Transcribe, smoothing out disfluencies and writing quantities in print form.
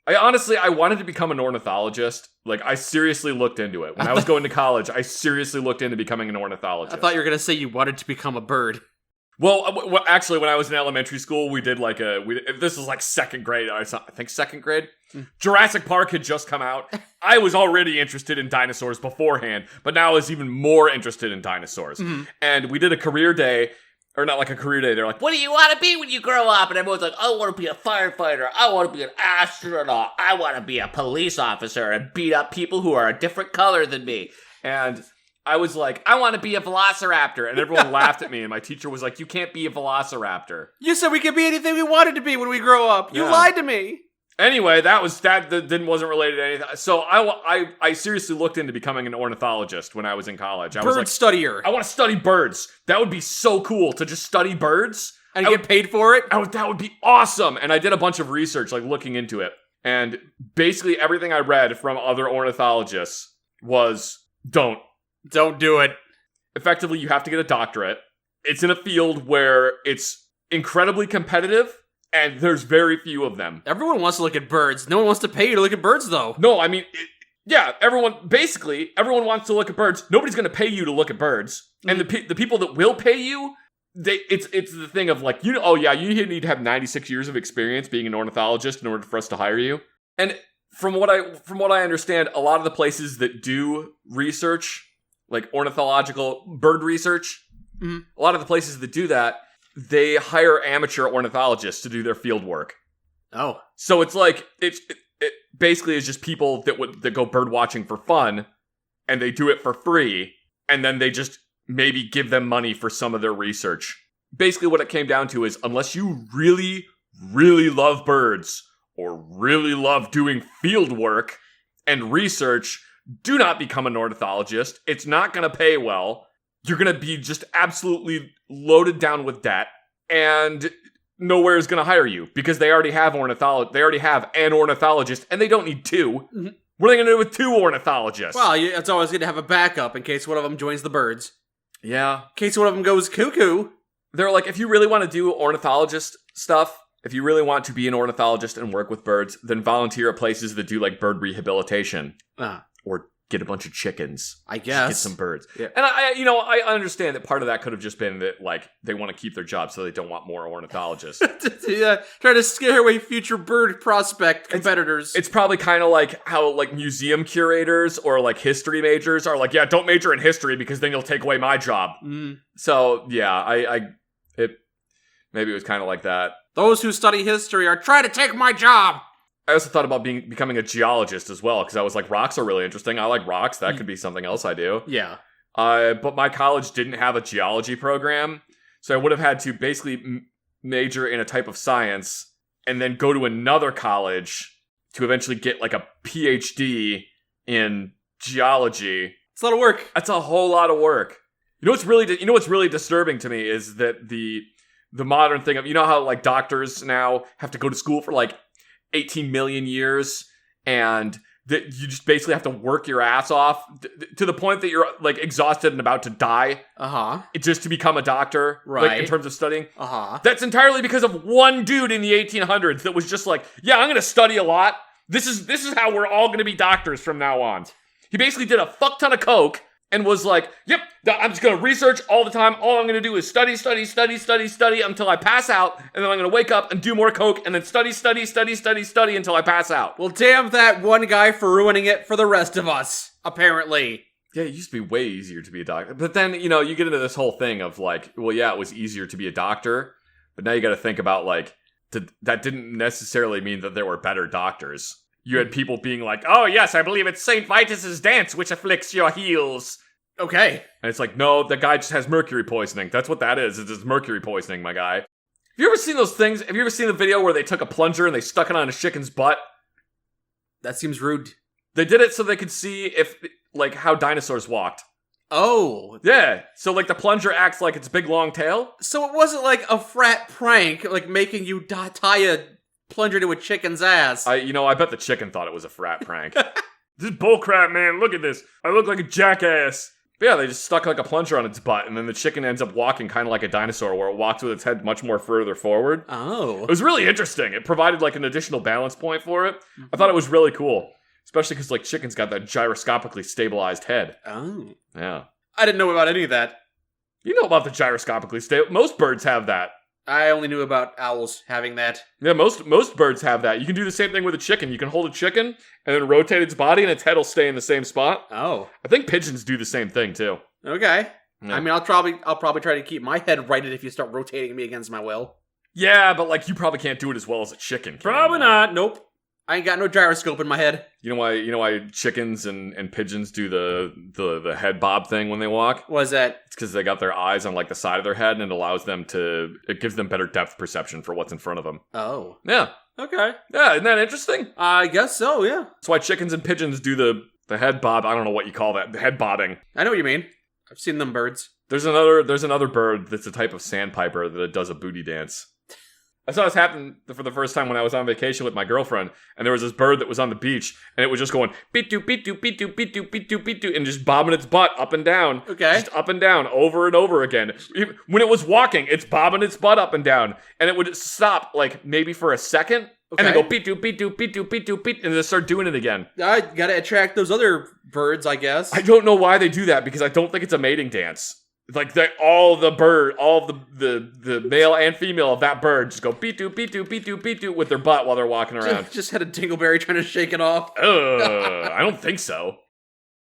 I wanted to become an ornithologist. Like, I seriously looked into it. When I was going to college, I seriously looked into becoming an ornithologist. I thought you were going to say you wanted to become a bird. Well, actually, when I was in elementary school, we did like this was like second grade. I think second grade. Jurassic Park had just come out. I was already interested in dinosaurs beforehand, but now I was even more interested in dinosaurs. Mm-hmm. And we did a career day. Or not like a career day. They're like, what do you want to be when you grow up? And everyone's like, I want to be a firefighter. I want to be an astronaut. I want to be a police officer and beat up people who are a different color than me. And I was like, I want to be a velociraptor. And everyone laughed at me. And my teacher was like, you can't be a velociraptor. You said we could be anything we wanted to be when we grow up. You lied to me. Anyway, that wasn't related to anything. So I seriously looked into becoming an ornithologist when I was in college. I was like, bird-studier. I want to study birds. That would be so cool to just study birds. And get paid for it? That would be awesome. And I did a bunch of research, like looking into it. And basically everything I read from other ornithologists was, don't do it. Effectively, you have to get a doctorate. It's in a field where it's incredibly competitive. And there's very few of them. Everyone wants to look at birds. No one wants to pay you to look at birds, though. No, I mean, everyone wants to look at birds. Nobody's going to pay you to look at birds. And the people that will pay you, it's the thing of like, you need to have 96 years of experience being an ornithologist in order for us to hire you. And from what I understand, a lot of the places that do research, like ornithological bird research, a lot of the places that do that, they hire amateur ornithologists to do their field work. Oh. So it's like, it basically is just people that go bird watching for fun, and they do it for free, and then they just maybe give them money for some of their research. Basically what it came down to is, unless you really, really love birds, or really love doing field work and research, do not become an ornithologist. It's not going to pay well. You're going to be just absolutely loaded down with debt, and nowhere is going to hire you because they already have an ornithologist, and they don't need two. Mm-hmm. What are they going to do with two ornithologists? Well, it's always good to have a backup in case one of them joins the birds. Yeah. In case one of them goes cuckoo. They're like, if you really want to do ornithologist stuff, if you really want to be an ornithologist and work with birds, then volunteer at places that do like bird rehabilitation. Or get a bunch of chickens. I guess. Get some birds. Yeah. And I understand that part of that could have just been that, like, they want to keep their job so they don't want more ornithologists. Try to scare away future bird prospect competitors. It's probably kind of like how, like, museum curators or, like, history majors are like, yeah, don't major in history because then you'll take away my job. So, yeah, maybe it was kind of like that. Those who study history are trying to take my job. I also thought about becoming a geologist as well, because I was like, rocks are really interesting. I like rocks. That could be something else I do. Yeah. But my college didn't have a geology program, so I would have had to basically major in a type of science and then go to another college to eventually get like a PhD in geology. It's a lot of work. That's a whole lot of work. You know what's really disturbing to me is that the modern thing of, you know how like doctors now have to go to school for like 18 million years, and that you just basically have to work your ass off to the point that you're like exhausted and about to die. Just to become a doctor, right? Like, in terms of studying. That's entirely because of one dude in the 1800s that was just like, yeah, I'm gonna study a lot. This is how we're all gonna be doctors from now on. He basically did a fuck ton of coke and was like, yep, I'm just going to research all the time. All I'm going to do is study until I pass out. And then I'm going to wake up and do more coke and then study until I pass out. Well, damn that one guy for ruining it for the rest of us, apparently. Yeah, it used to be way easier to be a doctor. But then, you get into this whole thing of like, well, yeah, it was easier to be a doctor. But now you got to think about like, that didn't necessarily mean that there were better doctors. You had people being like, oh, yes, I believe it's St. Vitus's dance which afflicts your heels. Okay. And it's like, no, that guy just has mercury poisoning. That's what that is. It's just mercury poisoning, my guy. Have you ever seen those things? Have you ever seen the video where they took a plunger and they stuck it on a chicken's butt? That seems rude. They did it so they could see if, like, how dinosaurs walked. Oh. Yeah. So, like, the plunger acts like its big, long tail. So it wasn't like a frat prank, like making you tie a plunger to a chicken's ass. I bet the chicken thought it was a frat prank. This is bullcrap, man. Look at this. I look like a jackass. But yeah, they just stuck like a plunger on its butt, and then the chicken ends up walking kind of like a dinosaur, where it walks with its head much more further forward. Oh. It was really interesting. It provided like an additional balance point for it. I thought it was really cool. Especially because like chickens got that gyroscopically stabilized head. Oh. Yeah. I didn't know about any of that. You know about the gyroscopically stable. Most birds have that. I only knew about owls having that. Yeah, most birds have that. You can do the same thing with a chicken. You can hold a chicken and then rotate its body, and its head will stay in the same spot. Oh. I think pigeons do the same thing too. Okay. Yeah. I mean, I'll probably try to keep my head righted if you start rotating me against my will. Yeah, but like you probably can't do it as well as a chicken. Probably not. Nope. I ain't got no gyroscope in my head. You know why chickens and pigeons do the head bob thing when they walk? What is that? It's because they got their eyes on like the side of their head, and it gives them better depth perception for what's in front of them. Oh. Yeah. Okay. Yeah, isn't that interesting? I guess so, yeah. That's why chickens and pigeons do the head bob. I don't know what you call that. The head bobbing. I know what you mean. I've seen them birds. There's another bird that's a type of sandpiper that does a booty dance. I saw this happen for the first time when I was on vacation with my girlfriend, and there was this bird that was on the beach, and it was just going beat-doo, beat-doo, beat-doo, beat-doo, beat-doo, beat-doo, and just bobbing its butt up and down. Okay. Just up and down, over and over again. When it was walking, it's bobbing its butt up and down, and it would stop, like, maybe for a second, and then go beat-doo, beat-doo, beat-doo, beat-doo, beat, and then start doing it again. I gotta attract those other birds, I guess. I don't know why they do that, because I don't think it's a mating dance. Like all the male and female of that bird just go beat-doo, beat-doo, beat-doo, beat-doo with their butt while they're walking around. Just had a dingleberry trying to shake it off. I don't think so.